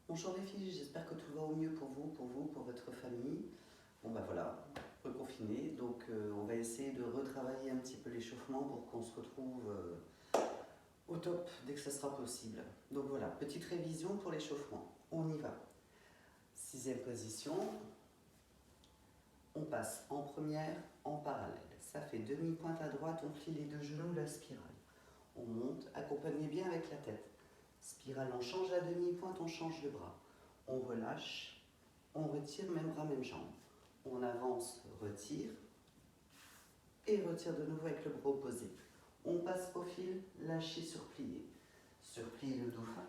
Bonjour les filles, j'espère que tout va au mieux pour vous, pour votre famille. Bon bah voilà, reconfiné, donc on va essayer de retravailler un petit peu l'échauffement pour qu'on se retrouve au top dès que ce sera possible. Donc voilà, petite révision pour l'échauffement, on y va. 6e position, on passe en première, en parallèle. Ça fait demi-pointe à droite, on plie les deux genoux, la spirale. On monte, accompagnez bien avec la tête. Spirale, on change la demi-pointe, on change le bras. On relâche, on retire, même bras, même jambe. On avance, retire, et retire de nouveau avec le bras opposé. On passe profil, lâcher sur plié. Sur plié le dauphin,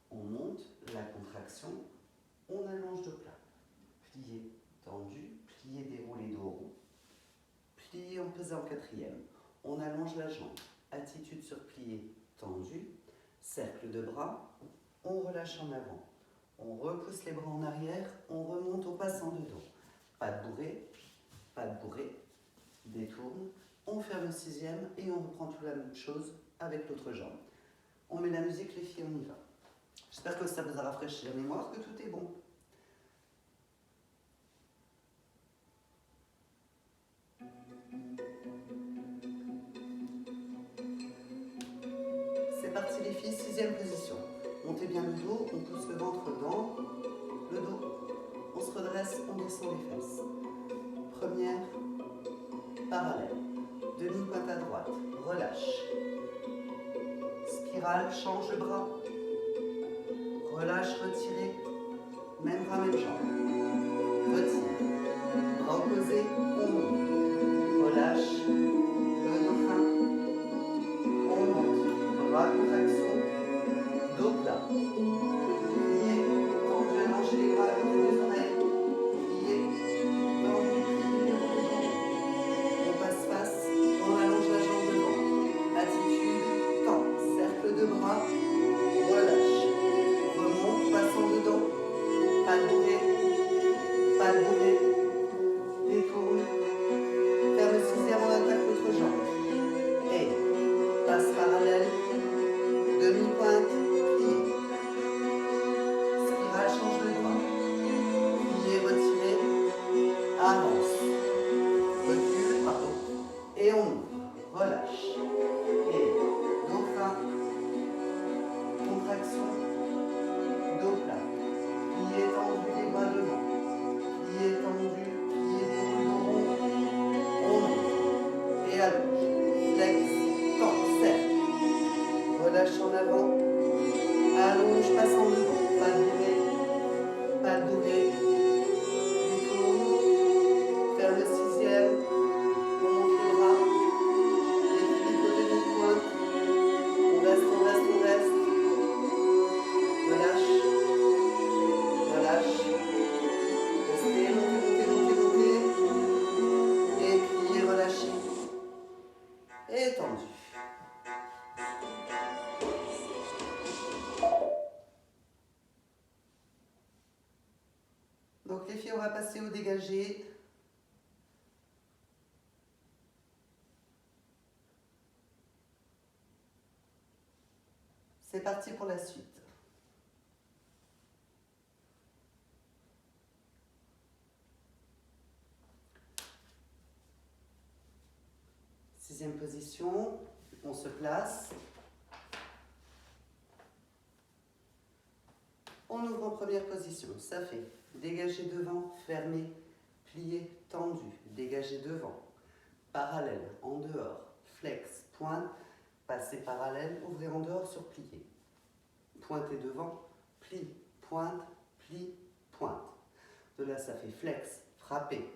on monte, la contraction, on allonge de plat. Plié, tendu, plié, déroulé, dos rond. Plié en pesant en quatrième. On allonge la jambe. Attitude sur plié, tendu. Cercle de bras, on relâche en avant. On repousse les bras en arrière, on remonte au passant de dos. Pas de bourrée, détourne. On ferme le 6e et on reprend tout la même chose avec l'autre jambe. On met la musique, les filles, on y va. J'espère que ça vous a rafraîchi la mémoire, que tout est bon. C'est parti les filles, 6e position. Montez bien le dos, on pousse le ventre dans le dos. On se redresse, on descend les fesses. Première, parallèle. Demi-pointe à droite, relâche. Spirale, change le bras. Relâche, retirez. Même bras, même jambe. Retire. Bras opposés, on monte. Relâche. Le dauphin. On monte. Bras contraction. Dos plat. Plié. Tendu, allongez les bras à côté des oreilles. Plié. Tendu, plié. On passe face. On allonge la jambe devant. Attitude. Tend. Cercle de bras. Relâche. Remonte, passant dedans. Pas de bourrée, détourne, ferme le 6e, on attaque l'autre jambe. Et passe parallèle, demi-pointe, plié. Spirale, change le bras. Plié, retiré, avance. Recule, pardon. Et on ouvre, relâche. Et dauphin, contraction, dos plat. Plié, tendu, les bras devant. Plié, tendu, plié, déroule, dos rond. On ouvre et allonge. Flex, tend, serre. Relâche en avant. Allonge, passe en devant. Pas de bourrée. Détourne. Faire le 6e. On monte les bras. Équilibre demi-pointe. On reste. Relâche. Restez, montez. Et pliez, relâchez. Et tendu. Donc les filles, on va passer au dégagé. C'est parti pour la suite. Sixième position, on se place. On ouvre en première position, ça fait dégager devant, fermer, plier, tendu, dégager devant, parallèle, en dehors, flex, pointe, passer parallèle, ouvrez en dehors sur plier. Pointez devant, plie, pointe, plie, pointe. De là, ça fait flex, frapper,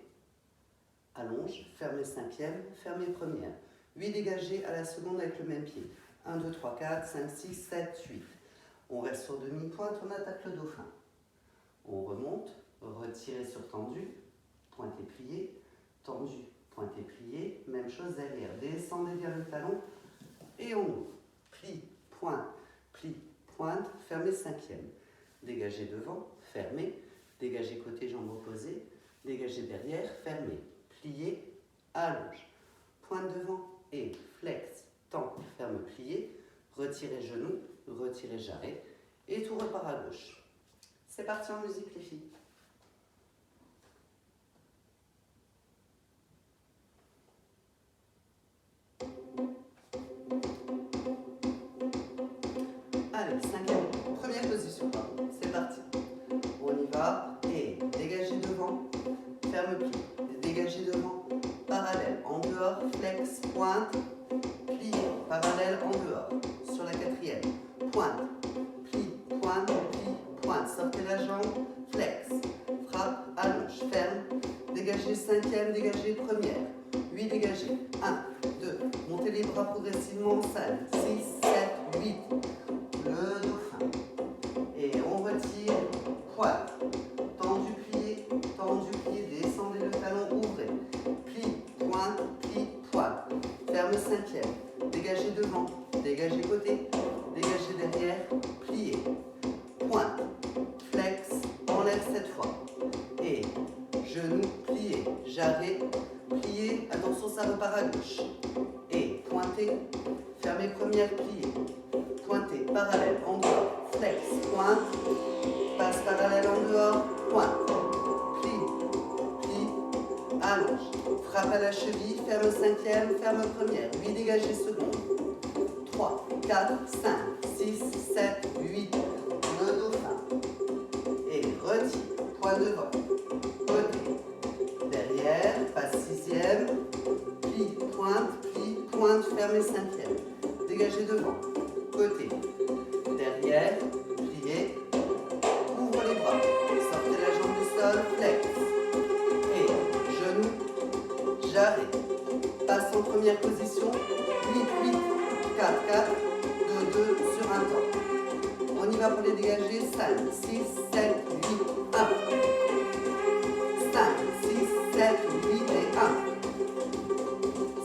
allonge, fermez 5e, fermez première. 8 dégagés à la seconde avec le même pied. 1, 2, 3, 4, 5, 6, 7, 8. On reste sur demi-pointe, on attaque le dauphin. On remonte, retirez sur tendu, pointez plié, tendu, pointez plié, même chose derrière. Descendez vers le talon et on ouvre. Plie, pointe, fermez 5e. Dégagez devant, fermez, dégagez côté jambe opposée, dégagez derrière, fermez. Plié, allonge. Pointe devant et flex, tend, ferme, plié. Retirez genou, retirez jarret et tout repart à gauche. C'est parti en musique les filles. Allez, cinquième, première position, c'est parti. On y va, et dégagez devant, ferme pli, dégagez devant, parallèle, en dehors, flex, pointe, plie, parallèle, en dehors, sur la quatrième, pointe, plie, pointe, sortez la jambe, flex, frappe, allonge, ferme, dégagez cinquième, dégagez première, 8, dégagez, 1, 2, montez les bras progressivement, 5, 6, 7, 8, le dauphin, et on retire, pointe, tendu, plié, descendez le talon, ouvrez, plie, pointe, ferme cinquième, dégagez devant, dégagez côté, dégagez derrière, plié, pointe, flex, enlève cette fois, et genou, plié, jarret, plié, attention ça repart à gauche, et pointez, fermez première, plié, pointez, parallèle, en dehors, flex, pointe, passe parallèle en dehors, pointe, plie, allonge, frappe à la cheville, ferme cinquième, ferme première, 8, dégagez seconde, 3, 4, 5, 6, 7, 8, le dauphin, et retire, poids devant, côté, derrière, passe sixième, plie, pointe, fermez cinquième, dégagez devant, côté, derrière, pliez, ouvre les bras, sortez la jambe du sol, flex, et genou, jarret, passe en première position, 8, 4, 4, 2, 2 sur un temps. On y va pour les dégager, 5, 6, 7, 8, 1. 5, 6, 7, 8 et 1.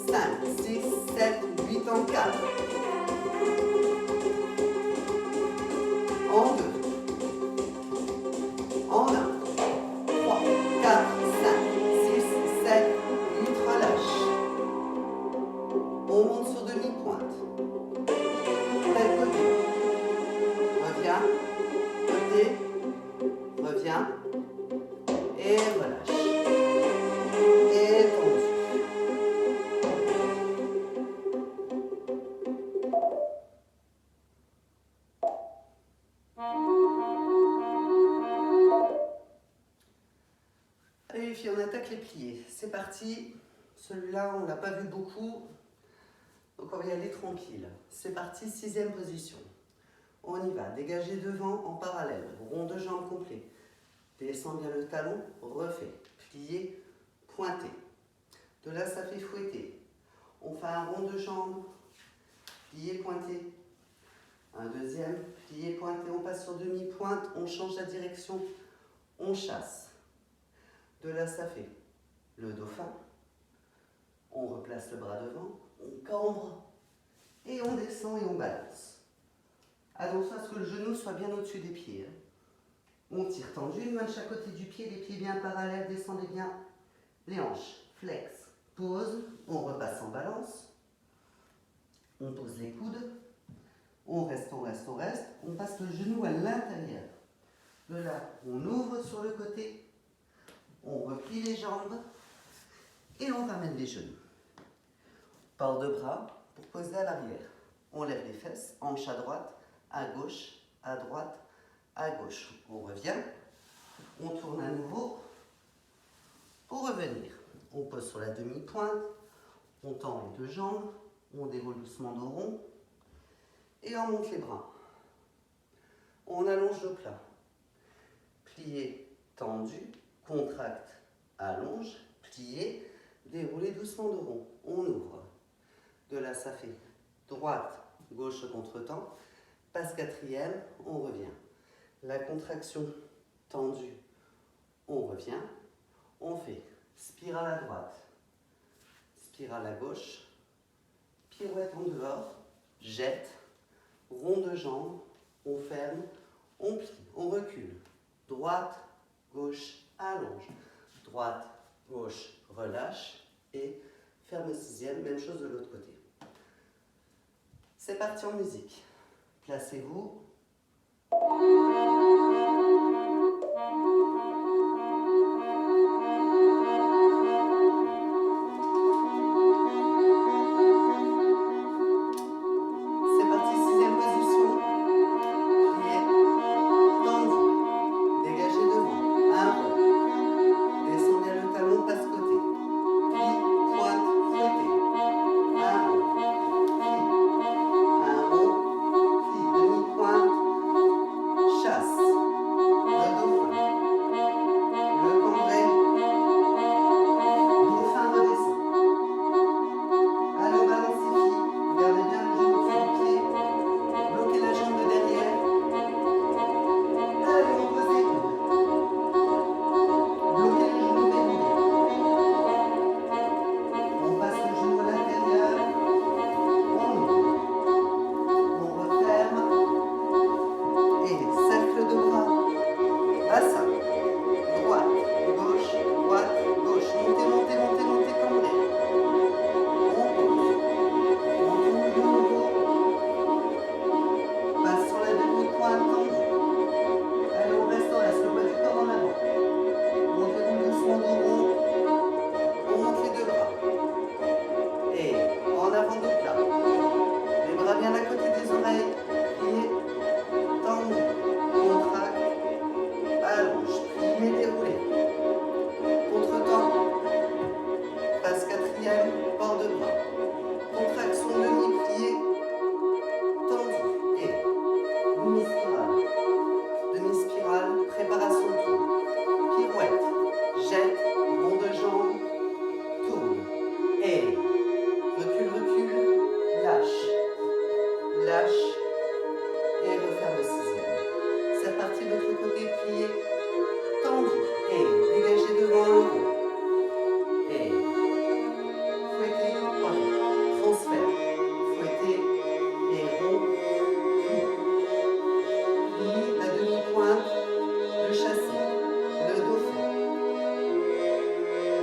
5, 6, 7, 8 en 4. En 2. En 1. 3, 4, 5, 6, 7, 8, relâche. On monte sur demi-pointe. Tel côté. Reviens. Côté. Reviens. Et relâche. Et tendu. Allez les filles, on attaque les pliés. C'est parti. Celui-là, on ne l'a pas vu beaucoup. Donc on va y aller tranquille. C'est parti, sixième position. On y va. Dégagez devant en parallèle. Rond de jambe complet. Descend bien le talon. Refait. Plié. Pointé. De là, ça fait fouetter. On fait un rond de jambe. Plié, pointé. Un deuxième. Plié, pointé. On passe sur demi-pointe. On change la direction. On chasse. De là, ça fait le dauphin. On replace le bras devant. On cambre. Et on descend et on balance. Attention à ce que le genou soit bien au-dessus des pieds. On tire tendu, une main de chaque côté du pied, les pieds bien parallèles, descendez bien les hanches. Flex, pose, on repasse en balance. On pose les coudes. On reste. On passe le genou à l'intérieur. De là, on ouvre sur le côté. On replie les jambes. Et on ramène les genoux. Port de bras pour poser à l'arrière. On lève les fesses, hanche à droite, à gauche, à droite, à gauche. On revient, on tourne à nouveau pour revenir. On pose sur la demi-pointe, on tend les deux jambes, on déroule doucement nos ronds et on monte les bras. On allonge le plat. Plié, tendu, contracte, allonge, plié, déroulez doucement nos ronds. On ouvre. De là, ça fait droite, gauche contre-temps. Passe quatrième, on revient. La contraction tendue, on revient. On fait spirale à droite, spirale à gauche, pirouette en dehors, jette, rond de jambe, on ferme, on plie, on recule. Droite, gauche, allonge. Droite, gauche, relâche et ferme sixième, même chose de l'autre côté. C'est parti en musique. Placez-vous. bassin, droite, gauche, droite, gauche, montez, montez, montez, montez, cambré. On pose, on tourne de nouveau, passe sur la demi-pointe tendue. Allez, on reste, le bas du corps en avant. On déroule doucement dos rond, on monte les deux bras. Et en avant de plat. Les bras bien à côté des oreilles, pliés, tendus, contracte, allonge, plié, déroulé. Contre-temps, passe quatrième, port de bras. Contraction demi-plié, tendu et demi-spirale. Demi-spirale, préparation de tour. Pirouette, jette, rond de jambe, tourne. Et recule, recule, lâche. Lâche et referme le sixième. C'est reparti de l'autre côté, plié, tendu et dégagé devant le haut. Et fouettez, transfert, fouettez et rond, plie. Plie la demi-pointe, le chassé, le dauphin,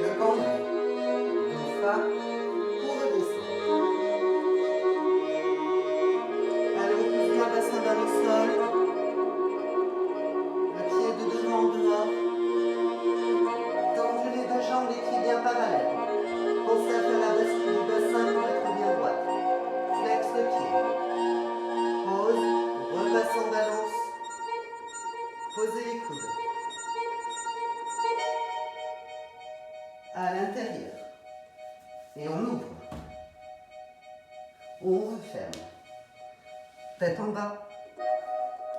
le cambré, dauphin pour redescendre. Allez, on pousse bien le bassin vers le sol. Le pied de devant en dehors. Tendez les deux jambes, les pieds bien parallèles. Pensez à faire la bascule du bassin pour être bien droite. Flex le pied. Pose, repasse en balance. Posez les coudes. À l'intérieur. Et on ouvre. On referme. Tête en bas.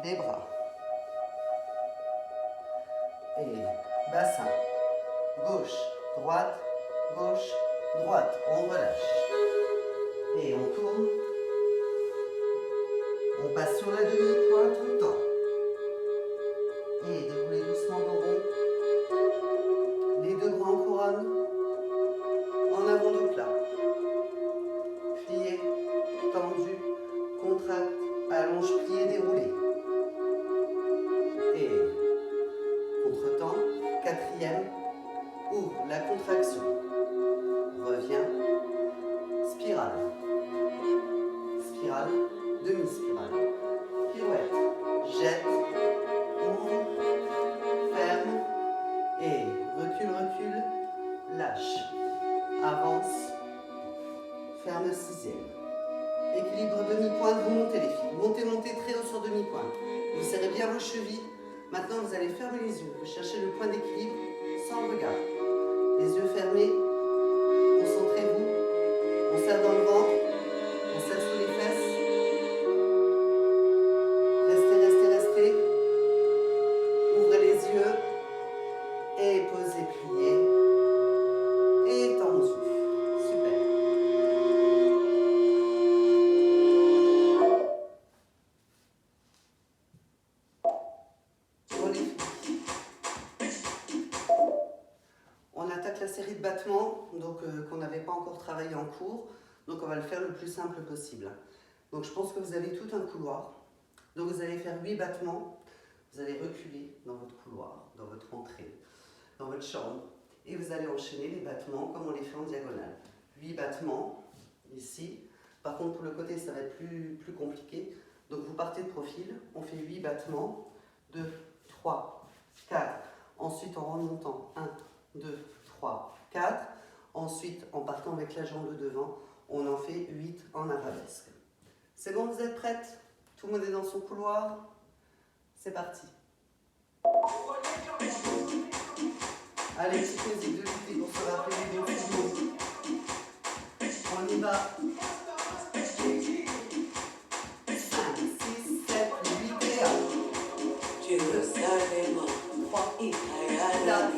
Les bras. Et bassin. Gauche, droite, gauche, droite. On relâche. Et on tourne. On passe sur la demi-pointe tout le temps. Et déroulez doucement dos rond. Les deux bras en couronne. En avant de plat. Plié, tendu, contracte, allonge, plié, déroulé. Et contre-temps, quatrième, ouvre la contraction. Reviens, spirale. Spirale, demi-spirale. Pirouette, jette, ouvre, ferme. Et recule, recule, lâche. Avance, ferme le sixième. Équilibre demi-pointe, vous montez les filles. Montez, montez très haut sur demi-pointe. Vous serrez bien vos chevilles. Maintenant, vous allez fermer les yeux. Vous cherchez le point d'équilibre sans regard. Les yeux fermés. Concentrez-vous. On serre dans le ventre. On serre sous les fesses. Restez, restez, restez. Ouvrez les yeux. Et posez, pliez. Et tendu. Super. On attaque la série de battements qu'on n'avait pas encore travaillé en cours. Donc on va le faire le plus simple possible. Donc je pense que vous avez tout un couloir. Donc vous allez faire 8 battements. Vous allez reculer dans votre couloir, dans votre entrée, dans votre chambre. Et vous allez enchaîner les battements comme on les fait en diagonale. 8 battements ici. Par contre pour le côté ça va être plus compliqué. Donc vous partez de profil. On fait 8 battements. 2, 3, 4. Ensuite en remontant 1, 2, 3, 4. Ensuite, en partant avec la jambe de devant, on en fait 8 en arabesque. C'est bon, vous êtes prêtes? Tout le monde est dans son couloir? C'est parti. Allez, petite musique de lutte pour se rappeler les bons mouvements. On y va. 5, 6, 7, 8 et 1. 2, 3, 4,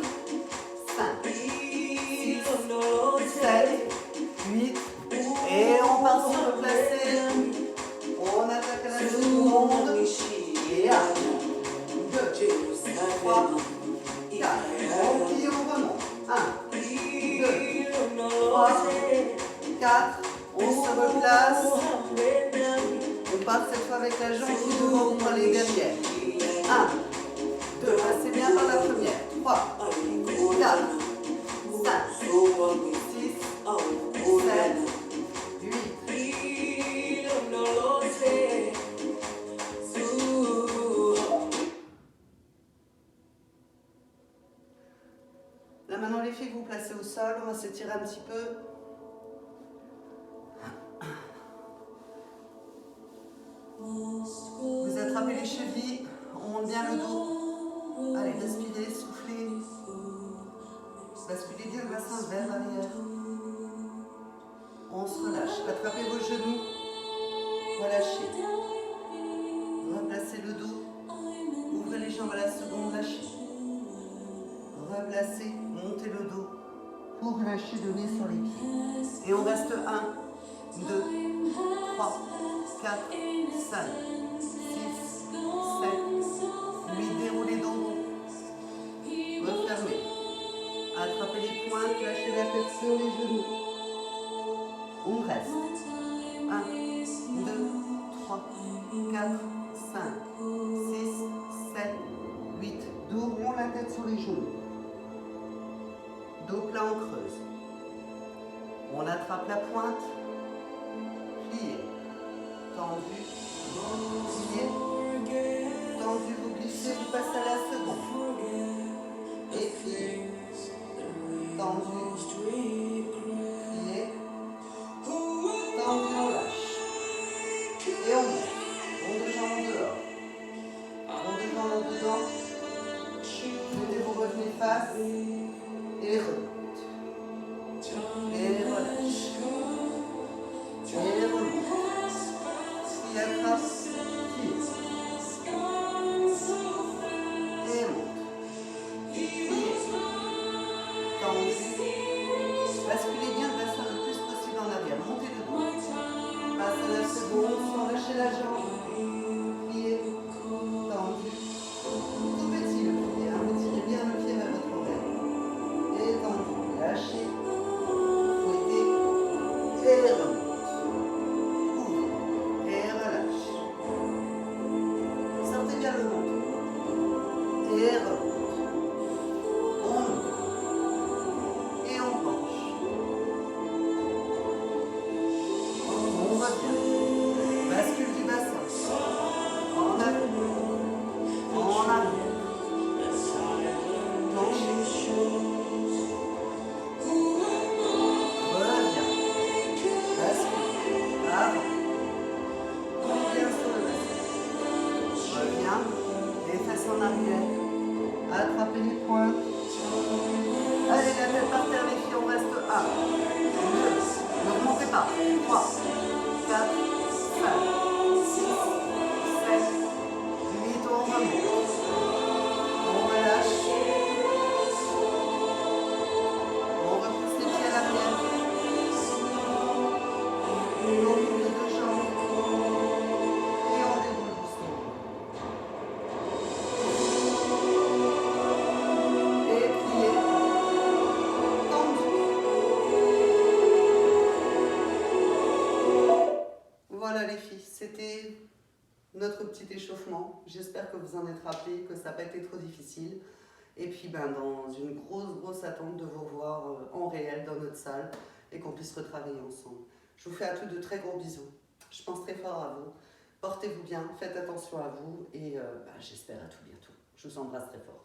5, 6, 7, 8. Et on part sur le placé. On attaque à la seconde. Et 1, 2, 3, 4. On plie, on remonte. 1, 2, 3, 4. On se replace. On part cette fois avec la jambe qui devant pour aller derrière. 1, 2, passez bien maintenant les filles, vous placez au sol, on va s'étirer un petit peu. Vous attrapez les chevilles, on monte bien le dos. Allez, respirez, soufflez. Basculez bien le bassin vers l'arrière. On se relâche. Attrapez vos genoux. Relâchez. Replacez le dos. Ouvrez les jambes à la seconde, lâchez. Replacez, montez le dos. Pour lâcher le nez sur les pieds. Et on reste 1, 2, 3, 4, 5, 6, 7, 8. Déroulez dos rond. Refermez. Attrapez les pointes, lâchez la tête sur les genoux. On reste. 1, 2, 3, 4, 5, 6, 7, 8. Dos rond, la tête sur les genoux. Dos plat, on creuse. On attrape la pointe. Pliez. Tendu. Pliez. Tendu, vous glissez, vous passez à la seconde. Et pliez. Tendu. Pliez. Tendu, on lâche. Et on monte. Rond de jambes en dehors. Rond de jambes en dedans. Mettez vos revenez face. Et remonte. Et relâche. Et remonte. Qui attrape. Qui. Et monte. Pliez. Tendu. Basculez bien le bassin le plus possible en arrière. Montez le dos. Passez à la seconde sans lâcher la jambe. Pliez. Tendu. Tout petit le pied. Retirez bien le pied vers votre oreille. Et tendu. Lâchez. Fouettez. Et remonte. Ouvre. Et relâche. Sortez bien le menton. Et remonte. On ouvre. Et on penche. On revient. Bascule du bassin. En avant. En arrière. Penchez. Reviens. Bascule. Avant. Reviens sur le bassin. Reviens. Les fesses en arrière. Attrapez les pointes. Allez, la tête par terre, les filles, on reste 1, 2, ne remontez pas, 3, 4, 5, 6, 7, 8, on remonte. On relâche. On repousse les pieds à l'arrière. On ouvre les deux jambes. Et on déroule doucement. Et pliez. Tendu. Voilà les filles, c'était notre petit échauffement. J'espère que vous en êtes rappelé, que ça n'a pas été trop difficile. Et puis dans une grosse attente de vous voir en réel dans notre salle et qu'on puisse retravailler ensemble. Je vous fais à tous de très gros bisous. Je pense très fort à vous. Portez-vous bien, faites attention à vous et j'espère à tout bientôt. Je vous embrasse très fort.